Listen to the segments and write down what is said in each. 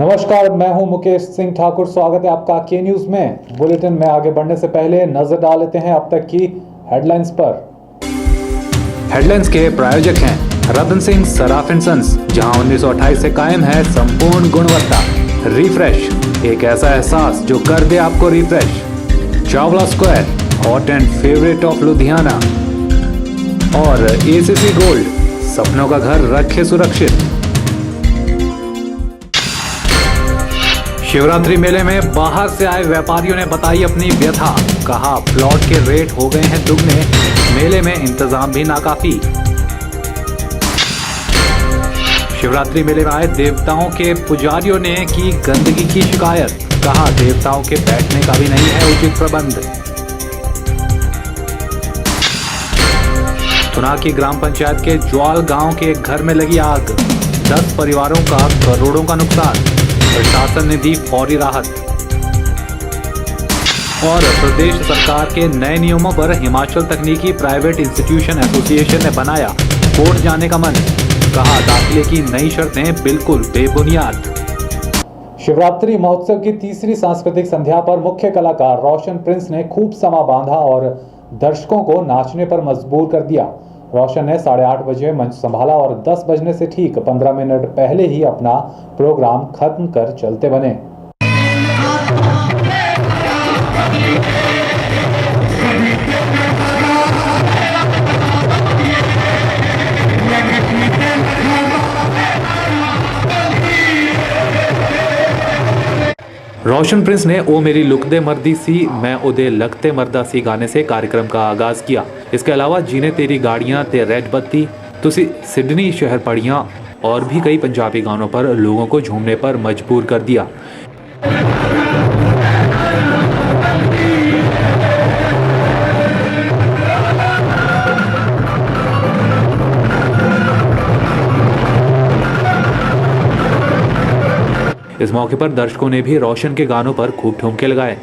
नमस्कार, मैं हूं मुकेश सिंह ठाकुर। स्वागत है आपका के न्यूज में। बुलेटिन में आगे बढ़ने से पहले नजर डाल लेते हैं अब तक की हेडलाइंस पर। हेडलाइंस के प्रायोजक हैं रतन सिंह सराफ एंड सन्स, जहां 1928 से कायम है संपूर्ण गुणवत्ता। रिफ्रेश, एक ऐसा एहसास जो कर दे आपको refresh. Chawla square, hot and favourite of Ludhiana. और एसीसी गोल्ड, सपनों का घर रखे सुरक्षित। शिवरात्रि मेले में बाहर से आए व्यापारियों ने बताई अपनी व्यथा। कहा प्लॉट के रेट हो गए हैं दुगने, मेले में इंतजाम भी नाकाफी। शिवरात्रि मेले में आए देवताओं के पुजारियों ने की गंदगी की शिकायत। कहा देवताओं के बैठने का भी नहीं है उचित प्रबंध। थुना की ग्राम पंचायत के ज्वाल गांव के एक घर में लगी आग। 10 परिवारों का करोड़ों का नुकसान। प्रशासन ने दी फौरी राहत। और प्रदेश सरकार के नए नियमों पर हिमाचल तकनीकी प्राइवेट इंस्टीट्यूशन एसोसिएशन ने बनाया कोर्ट जाने का मन। कहा दाखिले की नई शर्तें बिल्कुल बेबुनियाद। शिवरात्रि महोत्सव की तीसरी सांस्कृतिक संध्या पर मुख्य कलाकार रोशन प्रिंस ने खूब समा बांधा और दर्शकों को नाचने पर मजबूर कर दिया। रोशन ने 8:30 बजे मंच संभाला और 10 बजने से ठीक 15 मिनट पहले ही अपना प्रोग्राम खत्म कर चलते बने। रोशन प्रिंस ने ओ मेरी लुक दे मर्दी सी मैं उदे लगते मर्दा सी गाने से कार्यक्रम का आगाज किया। इसके अलावा जीने तेरी गाड़ियां ते रेड बत्ती, तुसी सिडनी शहर पड़ियां और भी कई पंजाबी गानों पर लोगों को झूमने पर मजबूर कर दिया। इस मौके पर दर्शकों ने भी रोशन के गानों पर खूब ठुमके लगाए।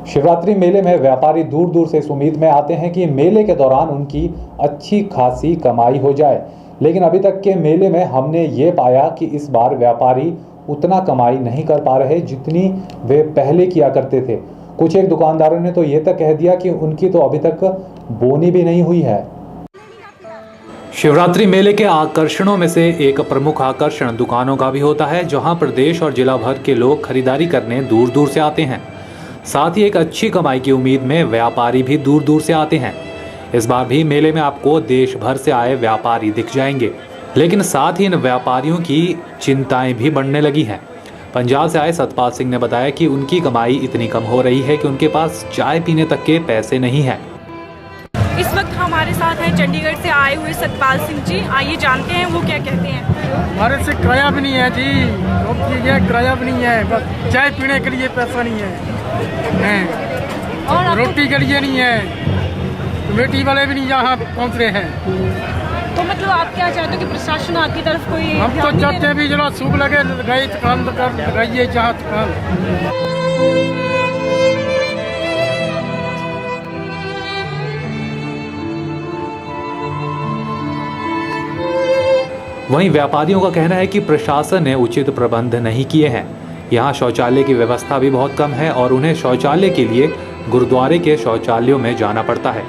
शिवरात्रि मेले में व्यापारी दूर दूर से इस उम्मीद में आते हैं कि मेले के दौरान उनकी अच्छी खासी कमाई हो जाए, लेकिन अभी तक के मेले में हमने ये पाया कि इस बार व्यापारी उतना कमाई नहीं कर पा रहे जितनी वे पहले किया करते थे। कुछ एक दुकानदारों ने तो ये तक कह दिया कि उनकी तो अभी तक बोनी भी नहीं हुई है। शिवरात्रि मेले के आकर्षणों में से एक प्रमुख आकर्षण दुकानों का भी होता है, जहां प्रदेश और जिला भर के लोग खरीदारी करने दूर दूर से आते हैं। साथ ही एक अच्छी कमाई की उम्मीद में व्यापारी भी दूर दूर से आते हैं। इस बार भी मेले में आपको देश भर से आए व्यापारी दिख जाएंगे, लेकिन साथ ही इन व्यापारियों की चिंताएं भी बढ़ने लगी हैं। पंजाब से आए सतपाल सिंह ने बताया कि उनकी कमाई इतनी कम हो रही है कि उनके पास चाय पीने तक के पैसे नहीं हैं। इस वक्त हमारे साथ हैं चंडीगढ़ से आए हुए सतपाल सिंह जी। आइए जानते हैं वो क्या कहते हैं। हमारे से किराया भी नहीं है जी, किराया भी नहीं है, बस चाय पीने के लिए पैसा नहीं है, और रोटी के लिए नहीं है, कमेटी वाले भी नहीं यहाँ पहुँच रहे हैं। तो मतलब आप क्या चाहते हो कि प्रशासन आपकी तरफ कोई? हम तो चाहते हैं भी जरा सूख लगे, लगाइए दुकान लगाइए जहाँ दुकान। वहीं व्यापारियों का कहना है कि प्रशासन ने उचित प्रबंध नहीं किए हैं। यहाँ शौचालय की व्यवस्था भी बहुत कम है और उन्हें शौचालय के लिए गुरुद्वारे के शौचालयों में जाना पड़ता है।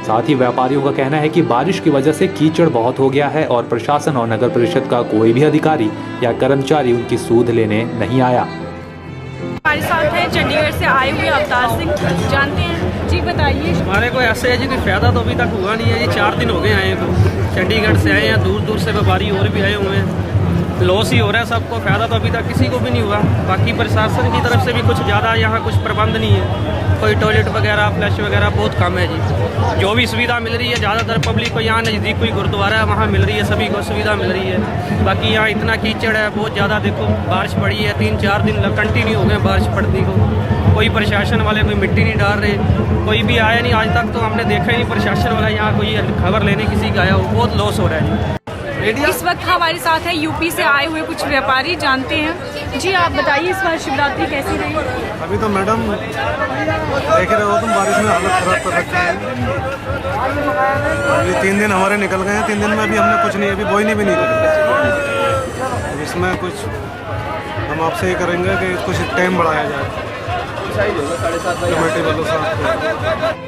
साथ ही व्यापारियों का कहना है कि बारिश की वजह से कीचड़ बहुत हो गया है और प्रशासन और नगर परिषद का कोई भी अधिकारी या कर्मचारी उनकी सूद लेने नहीं आया। हमारे साथ हैं चंडीगढ़ से आए हुए अवतार सिंह, जानते हैं जी, बताइए। हमारे को ऐसे है जी, कोई फायदा तो अभी तक हुआ नहीं है जी। 4 दिन हो गए आए, तो चंडीगढ़ से आए हैं, दूर दूर से व्यापारी और भी आए हुए हैं। लॉस ही हो रहा है सबको, फ़ायदा तो अभी तक किसी को भी नहीं हुआ। बाकी प्रशासन की तरफ से भी कुछ ज़्यादा यहाँ कुछ प्रबंध नहीं है, कोई टॉयलेट वगैरह फ्लैश वगैरह बहुत कम है जी। जो भी सुविधा मिल रही है ज़्यादातर पब्लिक को यहाँ नज़दीक कोई गुरुद्वारा है वहाँ मिल रही है, सभी को सुविधा मिल रही है। बाकी यहाँ इतना कीचड़ है बहुत ज़्यादा, देखो बारिश पड़ी है 3-4 दिन कंटिन्यू हो गए बारिश पड़ती को, कोई प्रशासन वाले कोई मिट्टी नहीं डाल रहे, कोई भी आया नहीं आज तक, तो हमने देखा ही नहीं प्रशासन वाला यहाँ कोई खबर लेने किसी का आया हो। बहुत लॉस हो रहा है जी। इस वक्त हमारे साथ है यूपी से आए हुए कुछ व्यापारी, जानते हैं जी। आप बताइए इस बार शिवरात्रि कैसी रही? अभी तो मैडम देख रहे हो तुम, बारिश में हालत खराब कर रखी है। अभी 3 दिन हमारे निकल गए हैं, 3 दिन में अभी हमने कुछ नहीं, अभी बोई भी नहीं करी। इसमें कुछ हम आपसे ये करेंगे कि कुछ टाइम बढ़ाया जाए कमेटी वालों से।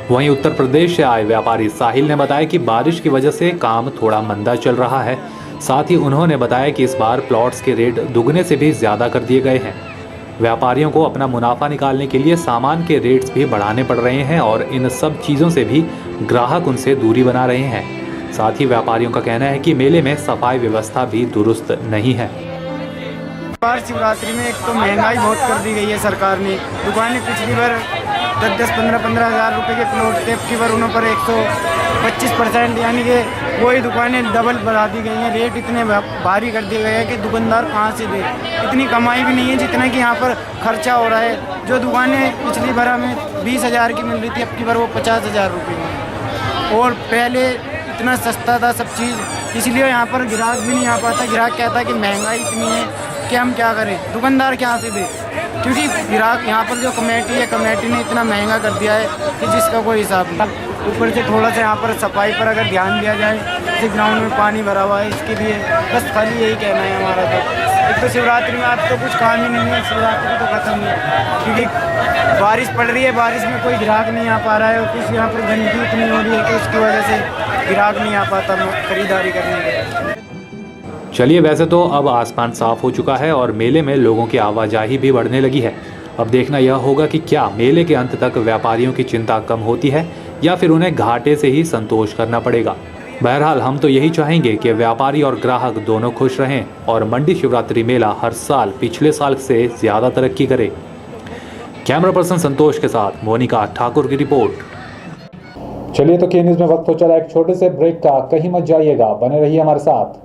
वहीं उत्तर प्रदेश से आए व्यापारी साहिल ने बताया कि बारिश की वजह से काम थोड़ा मंदा चल रहा है। साथ ही उन्होंने बताया कि इस बार प्लॉट्स के रेट दुगने से भी ज़्यादा कर दिए गए हैं। व्यापारियों को अपना मुनाफा निकालने के लिए सामान के रेट्स भी बढ़ाने पड़ रहे हैं और इन सब चीज़ों से भी ग्राहक उनसे दूरी बना रहे हैं। साथ ही व्यापारियों का कहना है कि मेले में सफाई व्यवस्था भी दुरुस्त नहीं है। बार शिवरात्रि में एक तो महंगाई बहुत कर दी गई है सरकार ने। दुकानें पिछली बार 10-15 हज़ार रुपये के प्लॉट थे, की बार उन पर 125% यानी कि वही दुकानें डबल बढ़ा दी गई हैं। रेट इतने भारी कर दिए गए हैं कि दुकानदार कहाँ से दे, इतनी कमाई भी नहीं है जितना कि यहाँ पर खर्चा हो रहा है। जो दुकानें पिछली बार हमें 20,000 की मिल रही थी, अब की बार वो 50,000 रुपये की। और पहले इतना सस्ता था सब चीज़, इसलिए यहाँ पर ग्राहक भी नहीं आ पाता। ग्राहक कहता है कि महंगाई इतनी है कि हम क्या करें, दुकानदार क्या से दे, क्योंकि ग्राहक यहाँ पर जो कमेटी है, कमेटी ने इतना महंगा कर दिया है कि जिसका कोई हिसाब नहीं। ऊपर से थोड़ा सा यहाँ पर सफाई पर अगर ध्यान दिया जाए, जैसे ग्राउंड में पानी भरा हुआ है, इसके लिए बस खाली यही कहना है हमारा। तो एक तो शिवरात्रि में आज तो कुछ काम ही नहीं है, शिवरात्रि तो खत्म है, क्योंकि बारिश पड़ रही है, बारिश में कोई ग्राहक नहीं आ पा रहा है और कुछ यहाँ पर गंदगी इतनी हो रही है कि उसकी वजह से ग्राहक नहीं आ पाता खरीदारी करने के लिए। चलिए, वैसे तो अब आसमान साफ हो चुका है और मेले में लोगों की आवाजाही भी बढ़ने लगी है। अब देखना यह होगा कि क्या मेले के अंत तक व्यापारियों की चिंता कम होती है या फिर उन्हें घाटे से ही संतोष करना पड़ेगा। बहरहाल हम तो यही चाहेंगे कि व्यापारी और ग्राहक दोनों खुश रहें और मंडी शिवरात्रि मेला हर साल पिछले साल से ज़्यादा तरक्की करे। कैमरा पर्सन संतोष के साथ मोनिका ठाकुर की रिपोर्ट। चलिए तो के न्यूज़ में वक्त हो चला एक छोटे से ब्रेक का, कहीं मत जाइएगा, बने रहिए हमारे साथ।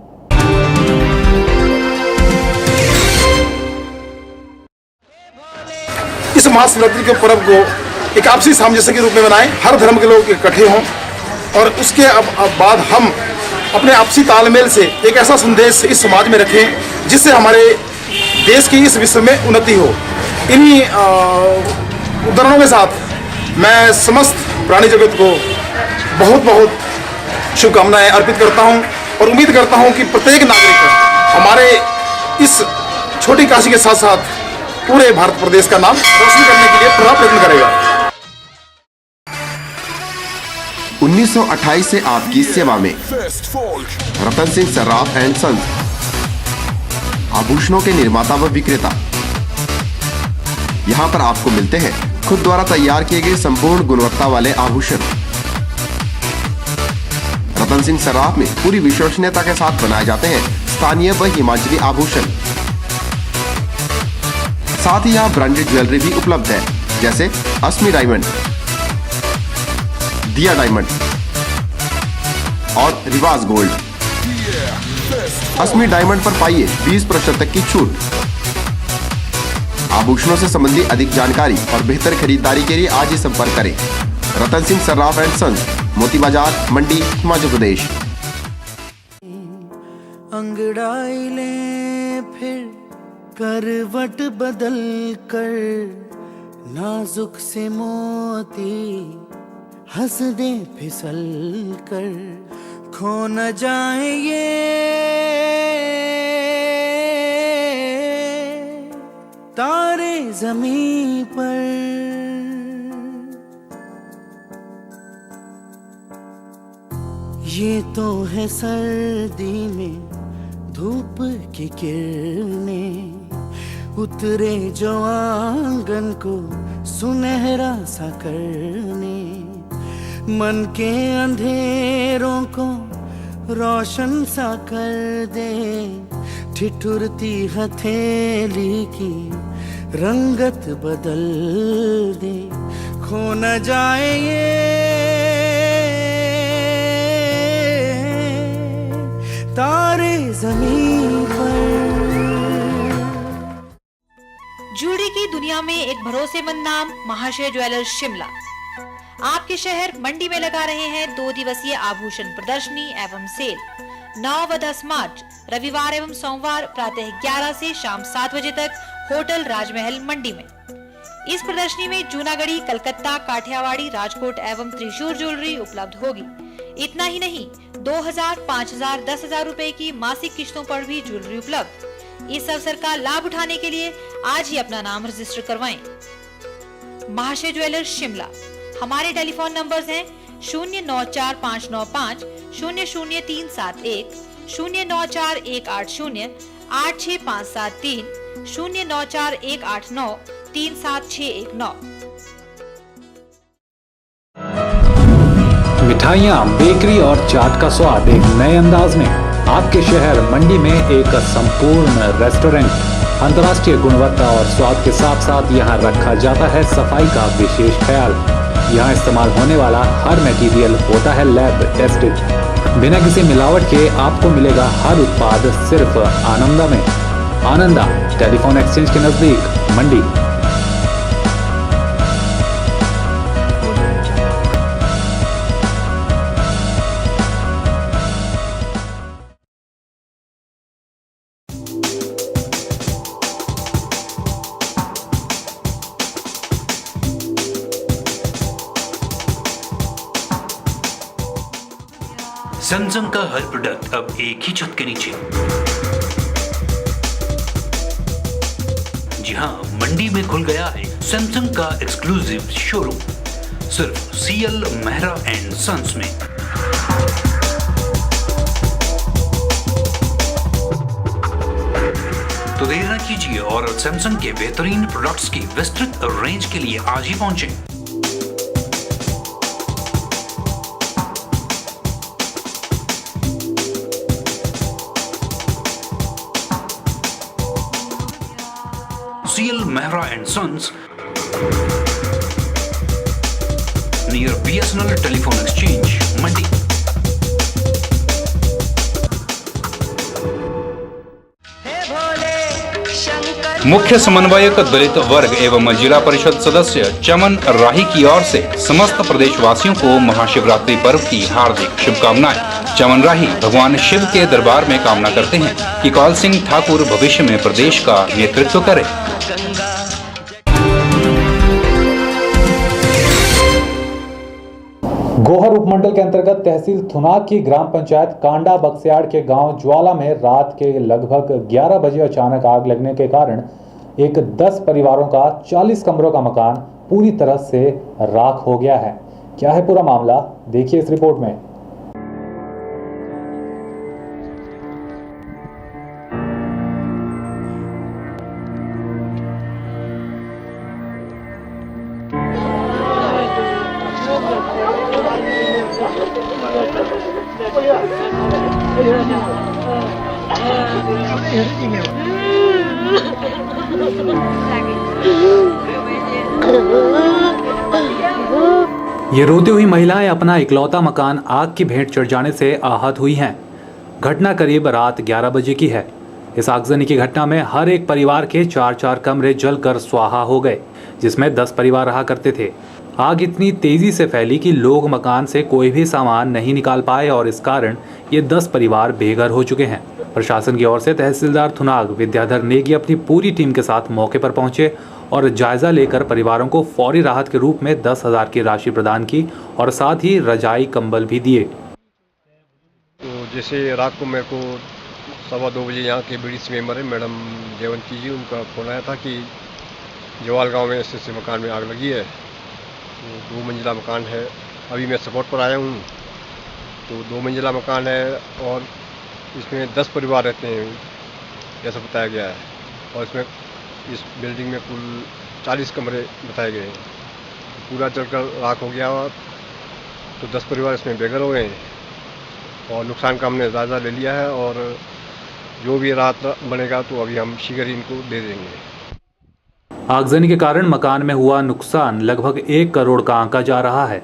इस महाशिवरात्रि के पर्व को एक आपसी सामंजस्य के रूप में मनाएं, हर धर्म के लोग इकट्ठे हों और उसके अब बाद हम अपने आपसी तालमेल से एक ऐसा संदेश इस समाज में रखें जिससे हमारे देश की इस विश्व में उन्नति हो। इन्हीं उदाहरणों के साथ मैं समस्त प्राणी जगत को बहुत बहुत शुभकामनाएं अर्पित करता हूं और उम्मीद करता हूं कि प्रत्येक नागरिक हमारे इस छोटी काशी के साथ साथ पूरे भारत प्रदेश का नाम रोशन करने के लिए पूरा प्रयत्न करेगा। 1928 से आपकी सेवा में रतन सिंह सर्राफ एंड सन्स, आभूषणों के निर्माता व विक्रेता। यहाँ पर आपको मिलते हैं खुद द्वारा तैयार किए गए संपूर्ण गुणवत्ता वाले आभूषण। रतन सिंह सर्राफ में पूरी विश्वसनीयता के साथ बनाए जाते हैं स्थानीय व हिमाचली आभूषण। साथ ही यहाँ ब्रांडेड ज्वेलरी भी उपलब्ध है, जैसे अस्मी डायमंड, दिया डायमंड और रिवाज गोल्ड। अस्मी डायमंड पर पाइए 20% तक की छूट। आभूषणों से संबंधित अधिक जानकारी और बेहतर खरीदारी के लिए आज ही संपर्क करें। रतन सिंह सर्राफ एंड सन्स, मोती बाजार, मंडी, हिमाचल प्रदेश। अंगड़ाई ले फिर करवट बदल कर, नाजुक से मोती हंस दे फिसल कर, खो न जाए ये तारे ज़मीं पर। ये तो है सर्दी में धूप की किरणें, उतरे जो आंगन को सुनहरा सा करने, मन के अंधेरों को रोशन सा कर दे, ठिठुरती हथेली की रंगत बदल दे, खो न जाए ये तारे ज़मीन पर। ज्वेलरी की दुनिया में एक भरोसेमंद नाम महाशय ज्वेलर्स शिमला आपके शहर मंडी में लगा रहे हैं 2 दिवसीय आभूषण प्रदर्शनी एवं सेल 9 व 10 मार्च रविवार एवं सोमवार प्रातः 11 से शाम 7 बजे तक होटल राजमहल मंडी में। इस प्रदर्शनी में जूनागढ़ी, कलकत्ता, काठियावाड़ी, राजकोट एवं त्रिशूर ज्वेलरी उपलब्ध होगी। इतना ही नहीं, 2000, 5000, 10,000 रुपए की मासिक किश्तों पर भी ज्वेलरी उपलब्ध। इस अवसर का लाभ उठाने के लिए आज ही अपना नाम रजिस्टर करवाएं। महाशय ज्वेलर्स शिमला। हमारे टेलीफोन नंबर्स हैं 094595 00371, 094180 86573, 094189 37619। मिठाइयाँ, बेकरी और चाट का स्वाद एक नए अंदाज में। आपके शहर मंडी में एक संपूर्ण रेस्टोरेंट। अंतर्राष्ट्रीय गुणवत्ता और स्वाद के साथ साथ यहाँ रखा जाता है सफाई का विशेष ख्याल। यहाँ इस्तेमाल होने वाला हर मटेरियल होता है लैब टेस्टेड। बिना किसी मिलावट के आपको मिलेगा हर उत्पाद सिर्फ आनंदा में। आनंदा टेलीफोन एक्सचेंज के नजदीक मंडी। सैमसंग का हर प्रोडक्ट अब एक ही छत के नीचे। जी हां, मंडी में खुल गया है सैमसंग का एक्सक्लूसिव शोरूम, सिर्फ सीएल मेहरा एंड सन्स में। तो देर न कीजिए और सैमसंग के बेहतरीन प्रोडक्ट्स की विस्तृत रेंज के लिए आज ही पहुंचे। CL Mehra and Sons, near BSNL Telephone Exchange, Mandi। मुख्य समन्वयक दलित वर्ग एवं जिला परिषद सदस्य चमन राही की ओर से समस्त प्रदेशवासियों को महाशिवरात्रि पर्व की हार्दिक शुभकामनाएं। चमन राही भगवान शिव के दरबार में कामना करते हैं कि कौल सिंह ठाकुर भविष्य में प्रदेश का नेतृत्व करे। गोहर उपमंडल के अंतर्गत तहसील थुनाग की ग्राम पंचायत कांडा बक्सियाड़ के गांव ज्वाला में रात के लगभग 11 बजे अचानक आग लगने के कारण एक 10 परिवारों का 40 कमरों का मकान पूरी तरह से राख हो गया है। क्या है पूरा मामला, देखिए इस रिपोर्ट में। ये रोती हुई महिलाएं अपना इकलौता मकान आग की भेंट चढ़ जाने से आहत हुई हैं। घटना करीब रात 11 बजे की है। इस आगजनी की घटना में हर एक परिवार के 4-4 कमरे जलकर स्वाहा हो गए, जिसमें 10 परिवार रहा करते थे। आग इतनी तेजी से फैली कि लोग मकान से कोई भी सामान नहीं निकाल पाए और इस कारण ये 10 परिवार बेघर हो चुके हैं। प्रशासन की ओर से तहसीलदार थुनाग विद्याधर नेगी अपनी पूरी टीम के साथ मौके पर पहुंचे और जायजा लेकर परिवारों को फौरी राहत के रूप में 10,000 की राशि प्रदान की और साथ ही रजाई कंबल भी दिए। तो जैसे रात को मेरे को 2:15 बजे यहाँ के बीडीसी मेंबर है मैडम जयवंती जी, उनका फोन आया था कि जवाल गांव में ऐसे मकान में आग लगी है। तो 2 मंजिला मकान है। अभी मैं सपोर्ट पर आया हूँ। तो 2 मंजिला मकान है और इसमें 10 परिवार रहते हैं जैसा बताया गया है। और इसमें इस बिल्डिंग में कुल 40 कमरे बताए गए हैं। पूरा जलकर राख हो गया तो 10 परिवार इसमें बेघर हो गए हैं। और नुकसान का हमने जायजा ले लिया है और जो भी राहत बनेगा तो अभी हम शीघ्र इनको दे देंगे। आगजनी के कारण मकान में हुआ नुकसान लगभग 1 करोड़ का आंका जा रहा है,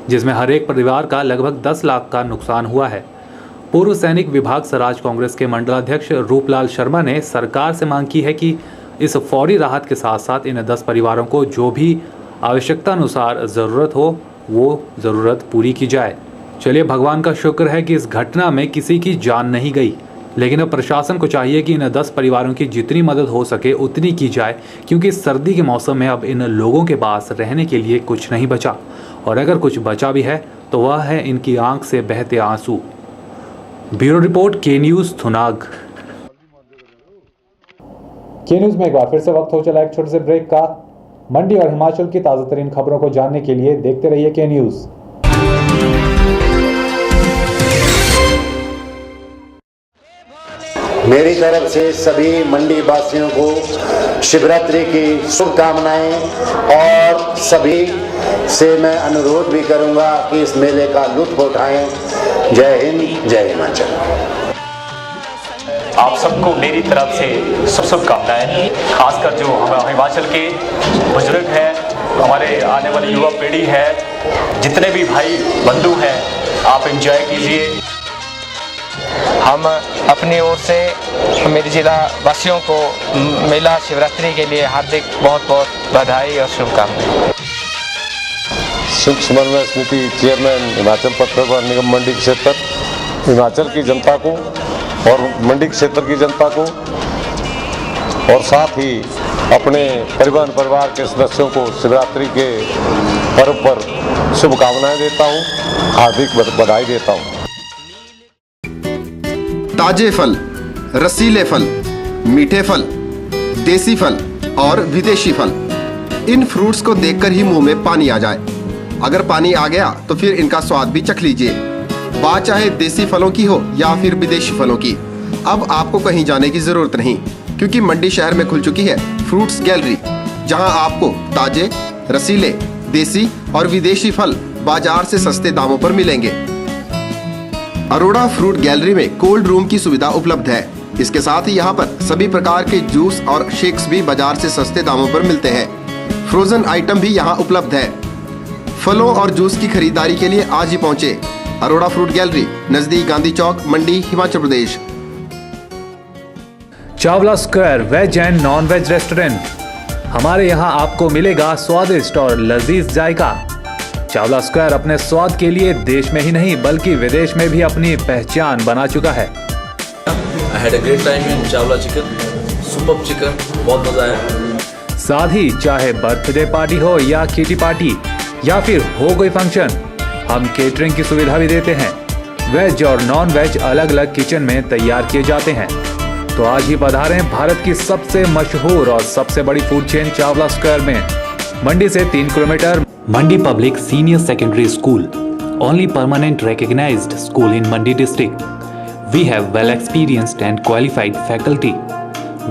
जिसमें हर एक परिवार का लगभग 10 लाख का नुकसान हुआ है। पूर्व सैनिक विभाग स्वराज कांग्रेस के मंडलाध्यक्ष रूपलाल शर्मा ने सरकार से मांग की है कि इस फौरी राहत के साथ साथ इन 10 परिवारों को जो भी आवश्यकता अनुसार ज़रूरत हो वो ज़रूरत पूरी की जाए। चलिए, भगवान का शुक्र है कि इस घटना में किसी की जान नहीं गई, लेकिन अब प्रशासन को चाहिए कि इन 10 परिवारों की जितनी मदद हो सके उतनी की जाए, क्योंकि सर्दी के मौसम में अब इन लोगों के पास रहने के लिए कुछ नहीं बचा, और अगर कुछ बचा भी है तो वह है इनकी आंख से बहते आंसू। ब्यूरो रिपोर्ट, के न्यूज़, थुनाग। के न्यूज़ में एक बार फिर से वक्त हो चला एक छोटे से ब्रेक का। मंडी और हिमाचल की ताज़ा तरीन खबरों को जानने के लिए देखते रहिए के न्यूज़। मेरी तरफ से सभी मंडी वासियों को शिवरात्रि की शुभकामनाएं, और सभी से मैं अनुरोध भी करूंगा कि इस मेले का लुत्फ उठाएं। जय हिंद, जय हिमाचल। आप सबको मेरी तरफ से शुभकामनाएं, खासकर जो हिमाचल के बुजुर्ग हैं, हमारे आने वाली युवा पीढ़ी है, जितने भी भाई बंधु हैं, आप एंजॉय कीजिए। हम अपनी ओर से मेरे जिला वासियों को मेला शिवरात्रि के लिए हार्दिक बहुत बहुत बधाई और शुभकामनाएं। शुभ समन्वय समिति चेयरमैन हिमाचल पथ परिवहन निगम मंडी क्षेत्र, हिमाचल की जनता को और मंडी क्षेत्र की जनता को, और साथ ही अपने परिवहन परिवार के सदस्यों को शिवरात्रि के पर्व पर शुभकामनाएं देता हूं, हार्दिक बधाई देता हूं। ताजे फल, रसीले फल, मीठे फल, देसी फल और विदेशी फल, इन फ्रूट्स को देखकर ही मुंह में पानी आ जाए। अगर पानी आ गया तो फिर इनका स्वाद भी चख लीजिए। बात चाहे देसी फलों की हो या फिर विदेशी फलों की, अब आपको कहीं जाने की जरूरत नहीं, क्योंकि मंडी शहर में खुल चुकी है फ्रूट्स गैलरी, जहां आपको ताजे, रसीले, देसी और विदेशी फल बाजार से सस्ते दामों पर मिलेंगे। अरोड़ा फ्रूट गैलरी में कोल्ड रूम की सुविधा उपलब्ध है। इसके साथ ही यहाँ पर सभी प्रकार के जूस और शेक्स भी बाजार से सस्ते दामों पर मिलते हैं। फ्रोजन आइटम भी यहाँ उपलब्ध है। फलों और जूस की खरीदारी के लिए आज ही पहुँचे अरोड़ा फ्रूट गैलरी, नजदीक Gandhi Chowk, Mandi, Himachal Pradesh. Chawla square veg and non veg restaurant. हमारे यहाँ आपको मिलेगा स्वादिष्ट और लजीज जायका। चावला स्क्वायर अपने स्वाद के लिए देश में ही नहीं बल्कि विदेश में भी अपनी पहचान बना चुका है। I had a great time in Chawla chicken, super chicken, बहुत मजा आया। साथ ही चाहे बर्थडे पार्टी हो या किटी पार्टी या फिर हो कोई फंक्शन, हम केटरिंग की सुविधा भी देते हैं। वेज और नॉन वेज अलग अलग किचन में तैयार किए जाते हैं। तो आज ही पधारें भारत की सबसे मशहूर और सबसे बड़ी फूड चेन चावला स्क्वायर में। मंडी से 3 kilometre. Mandi Public Senior Secondary School, only permanent recognized school in Mandi district. We have well experienced and qualified faculty,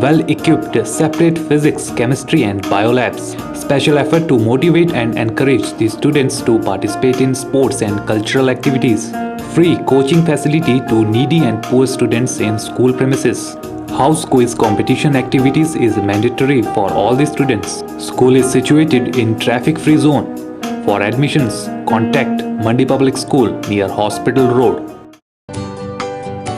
well equipped separate physics, chemistry and bio labs. Special effort to motivate and encourage the students to participate in sports and cultural activities. Free coaching facility to needy and poor students in school premises. House quiz competition activities is mandatory for all the students. School is situated in traffic-free zone. For admissions, contact Mandi Public School near Hospital Road.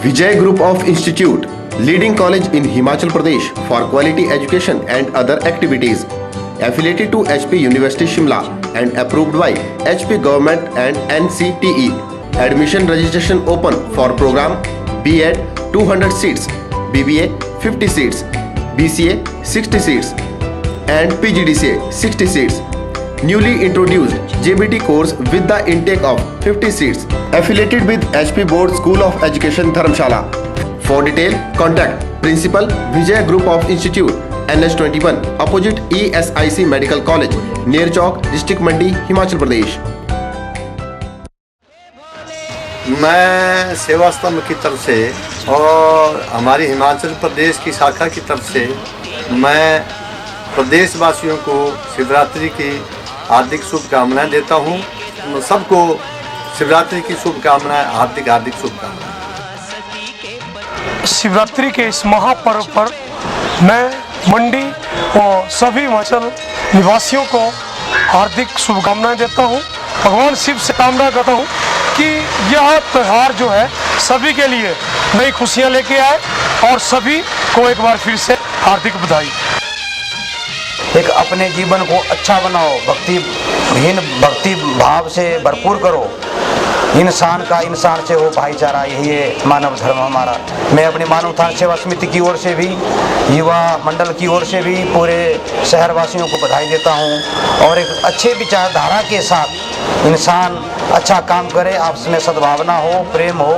Vijay Group of Institute, leading college in Himachal Pradesh for quality education and other activities. Affiliated to HP University Shimla and approved by HP Government and NCTE. Admission registration open for program B.Ed 200 seats, BBA 50 seats, BCA 60 seats and PGDCA 60 seats. Newly introduced JBT course with the intake of 50 seats. Affiliated with HP Board School of Education Dharamshala. For detail, contact Principal Vijay Group of Institute, NH21, opposite ESIC Medical College, near Chowk, District Mandi, Himachal Pradesh. मैं सेवा स्तंभ की तरफ से और हमारी हिमाचल प्रदेश की शाखा की तरफ से मैं प्रदेशवासियों को शिवरात्रि की हार्दिक शुभकामनाएं देता हूं। सबको शिवरात्रि की शुभकामनाएं, हार्दिक शुभकामनाएं। शिवरात्रि के इस महापर्व पर मैं मंडी और सभी हिमाचल निवासियों को हार्दिक शुभकामनाएं देता हूं। भगवान शिव से कामना करता हूं कि यह त्यौहार जो है सभी के लिए नई खुशियां लेके आए और सभी को एक बार फिर से हार्दिक बधाई। एक अपने जीवन को अच्छा बनाओ, भक्ति भाव से भरपूर करो, इंसान का इंसान से हो भाईचारा, यही है मानव धर्म हमारा। मैं अपनी मानव थान सेवा समिति की ओर से भी, युवा मंडल की ओर से भी पूरे शहरवासियों को बधाई देता हूं। और एक अच्छे विचारधारा के साथ इंसान अच्छा काम करे, आपस में सद्भावना हो, प्रेम हो।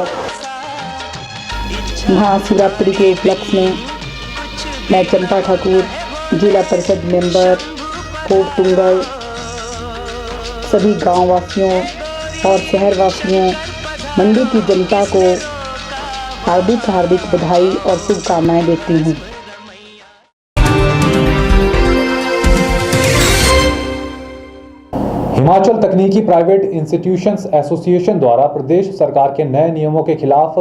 महाशिवरात्रि के उपलक्ष्य में मैं चंपा ठाकुर, जिला परिषद मेंबर कोट टुंगल, सभी गाँव वासियों और शहरवासियों, मंडी की जनता को हार्दिक बधाई और शुभकामनाएं देती हूँ। हिमाचल तकनीकी प्राइवेट इंस्टीट्यूशंस एसोसिएशन द्वारा प्रदेश सरकार के नए नियमों के खिलाफ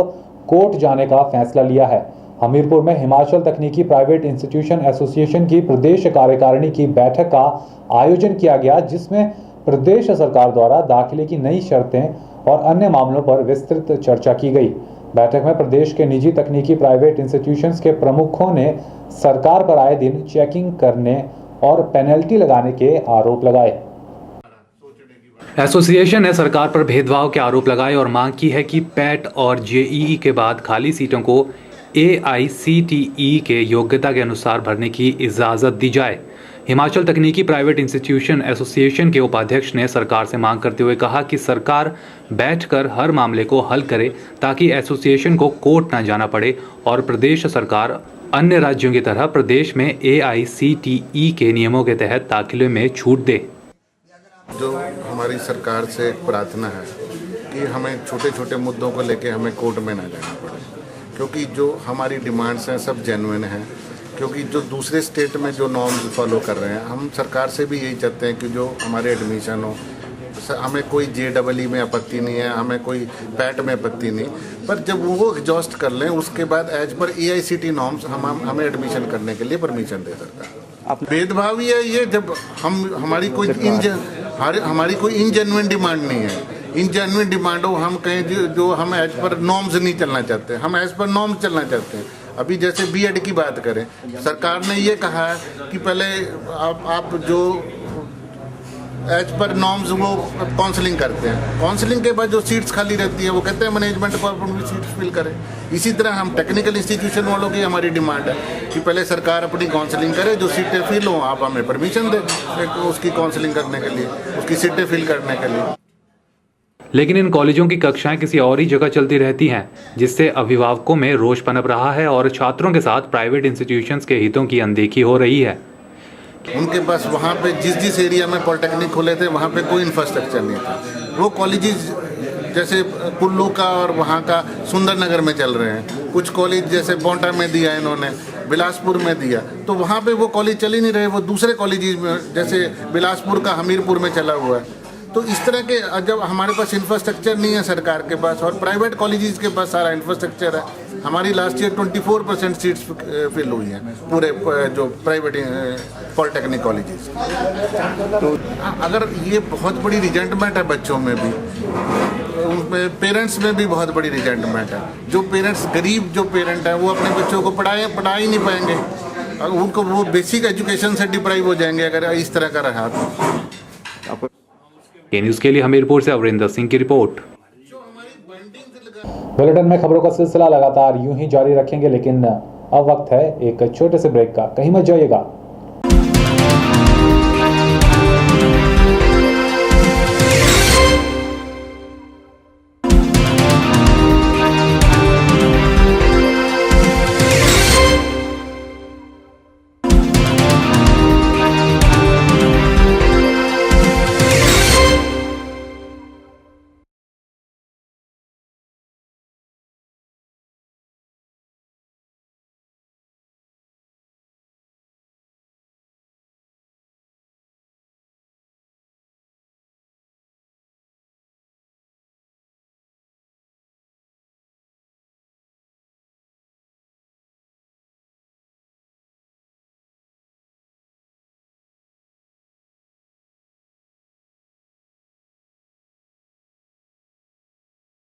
कोर्ट जाने का फैसला लिया है। हमीरपुर में हिमाचल तकनीकी प्राइवेट इंस्टीट्यूशन एसोसिएशन की प्रदेश कार्यकारिणी की बैठक का आयोजन किया गया, जिसमें प्रदेश सरकार द्वारा दाखिले की नई शर्तें और अन्य मामलों पर विस्तृत चर्चा की गई। बैठक में प्रदेश के निजी तकनीकी प्राइवेट इंस्टीट्यूशंस के प्रमुखों ने सरकार पर आए दिन चेकिंग करने और पेनल्टी लगाने के आरोप लगाए। एसोसिएशन ने सरकार पर भेदभाव के आरोप लगाए और मांग की है कि पैट और जेईई के बाद खाली सीटों को AICTE के योग्यता के अनुसार भरने की इजाज़त दी जाए। हिमाचल तकनीकी प्राइवेट इंस्टीट्यूशन एसोसिएशन के उपाध्यक्ष ने सरकार से मांग करते हुए कहा कि सरकार बैठकर हर मामले को हल करे ताकि एसोसिएशन को कोर्ट न जाना पड़े और प्रदेश सरकार अन्य राज्यों की तरह प्रदेश में AICTE के नियमों के तहत दाखिले में छूट दे। जो हमारी सरकार से एक प्रार्थना है कि हमें छोटे छोटे मुद्दों को लेके हमें कोर्ट में ना जाना पड़े, क्योंकि जो हमारी डिमांड्स हैं सब जेन्युइन हैं, क्योंकि जो दूसरे स्टेट में जो नॉर्म्स फॉलो कर रहे हैं, हम सरकार से भी यही चाहते हैं कि जो हमारे एडमिशन हो, हमें कोई JEE में आपत्ति नहीं है, हमें कोई पैट में आपत्ति नहीं, पर जब वो एग्जॉस्ट कर लें उसके बाद एज पर AICTE नॉर्म्स हमें एडमिशन करने के लिए परमिशन दे सरकार। भेदभाव ही है ये, जब हमारी कोई इनजेन्युइन डिमांड नहीं है। इनजेन्युइन डिमांड हो, हम कहें जो हम एज पर नॉर्म्स नहीं चलना चाहते, हम एज पर नॉर्म्स चलना चाहते हैं। अभी जैसे BEd की बात करें, सरकार ने ये कहा है कि पहले आप जो एज पर नॉर्म्स वो काउंसलिंग करते हैं, काउंसलिंग के बाद जो सीट्स खाली रहती है वो कहते हैं मैनेजमेंट डिपार्टमेंट में सीट्स फिल करें। इसी तरह हम टेक्निकल इंस्टीट्यूशन वालों की हमारी डिमांड है कि पहले सरकार अपनी काउंसलिंग करे, जो सीटें फिल हों आप हमें परमिशन दें उसकी काउंसलिंग करने के लिए, उसकी सीटें फिल करने के लिए। लेकिन इन कॉलेजों की कक्षाएं किसी और ही जगह चलती रहती हैं, जिससे अभिभावकों में रोष पनप रहा है और छात्रों के साथ प्राइवेट इंस्टीट्यूशंस के हितों की अनदेखी हो रही है। उनके पास वहाँ पे जिस एरिया में पॉलिटेक्निक खोले थे वहाँ पे कोई इंफ्रास्ट्रक्चर नहीं था। वो कॉलेजेस जैसे कुल्लू का और वहाँ का सुंदरनगर में चल रहे हैं, कुछ कॉलेज जैसे पोंटा में दिया इन्होंने, बिलासपुर में दिया, तो वहाँ पे वो कॉलेज चल ही नहीं रहे। वो दूसरे कॉलेजेस में जैसे बिलासपुर का हमीरपुर में चला हुआ है। तो इस तरह के जब हमारे पास इंफ्रास्ट्रक्चर नहीं है सरकार के पास और प्राइवेट कॉलेजेस के पास सारा इंफ्रास्ट्रक्चर है। हमारी लास्ट ईयर 24% सीट्स फिल हुई हैं पूरे जो प्राइवेट पॉलिटेक्निक कॉलेजेस। तो अगर ये बहुत बड़ी रिजेंटमेंट है बच्चों में भी, पेरेंट्स में भी बहुत बड़ी रिजेंटमेंट है। जो पेरेंट्स गरीब जो पेरेंट हैं वो अपने बच्चों को पढ़ा ही नहीं पाएंगे, उनको वो बेसिक एजुकेशन से डिप्राइव हो जाएंगे अगर इस तरह का रहा तो। के न्यूज़ के लिए हमीरपुर से अवरिंदर सिंह की रिपोर्ट। बुलेटिन में खबरों का सिलसिला लगातार यूं ही जारी रखेंगे, लेकिन अब वक्त है एक छोटे से ब्रेक का। कहीं मत जाइएगा।